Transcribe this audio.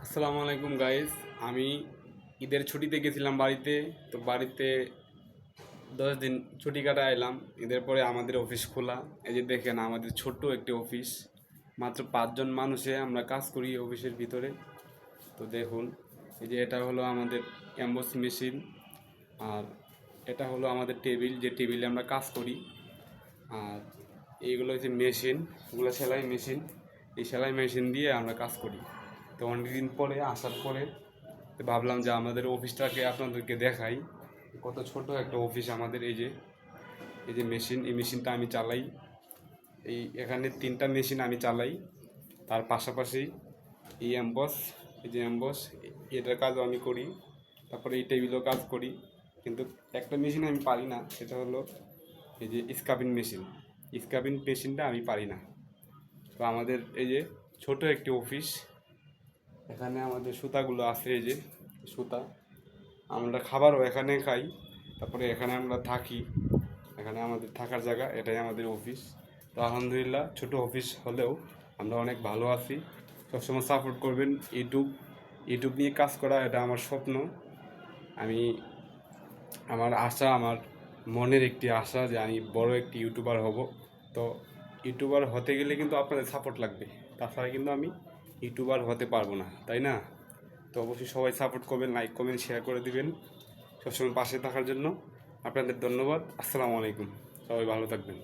আসসালামু আলাইকুম গাইস। আমি ঈদের ছুটিতে গেছিলাম বাড়িতে। তো বাড়িতে 10 দিন ছুটি কাটায় এলাম। ঈদের পরে আমাদের অফিস খোলা। এই যে দেখেন আমাদের ছোট্ট একটি অফিস, মাত্র 5 জন মানুষে আমরা কাজ করি এই অফিসের ভিতরে। তো দেখুন, এই যে এটা হলো আমাদের এমবস মেশিন, আর এটা হলো আমাদের টেবিল, যে টেবিলে আমরা কাজ করি। আর এইগুলো হচ্ছে মেশিন, এগুলো সেলাই মেশিন। এই সেলাই মেশিন দিয়ে আমরা কাজ করি। তো অনেকদিন পরে আসার পরে তো ভাবলাম যে আমাদের অফিসটাকে আপনাদেরকে দেখাই। কত ছোট একটা অফিস আমাদের। এই যে মেশিন, এই মেশিনটা আমি চালাই। এখানে 3টা মেশিন আমি চালাই। তার পাশাপাশি এই এমবস, এই যে এমবস, এটার কাজও আমি করি। তারপরে এই টেবিলও কাজ করি। কিন্তু একটা মেশিন আমি পারি না, সেটা হলো এই যে স্ক্রাবিং মেশিন। স্ক্রাবিং মেশিনটা আমি পারি না। তো আমাদের এই যে ছোট একটি অফিস, এখানে আমাদের সুতাগুলো আছে। এই যে সুতা, আমরা খাবারও এখানে খাই। তারপরে এখানে আমরা থাকি, এখানে আমাদের থাকার জায়গা, এটাই আমাদের অফিস। তো আলহামদুলিল্লাহ, ছোট অফিস হলেও আমরা অনেক ভালো আছি। সবসময় সাপোর্ট করবেন। ইউটিউব নিয়ে কাজ করা এটা আমার স্বপ্ন। আমি আমার আশা, আমার মনের একটি আশা যে আমি বড় একটি ইউটিউবার হব। তো ইউটিউবার হতে গেলে কিন্তু আপনাদের সাপোর্ট লাগবে, তাছাড়া কিন্তু আমি ইউটিউবার হতে পারবো না, তাই না? তো অবশ্যই সবাই সাপোর্ট করবেন, লাইক কমেন্ট শেয়ার করে দিবেন। সবসময় পাশে থাকার জন্য আপনাদের ধন্যবাদ। আসসালামু আলাইকুম, সবাই ভালো থাকবেন।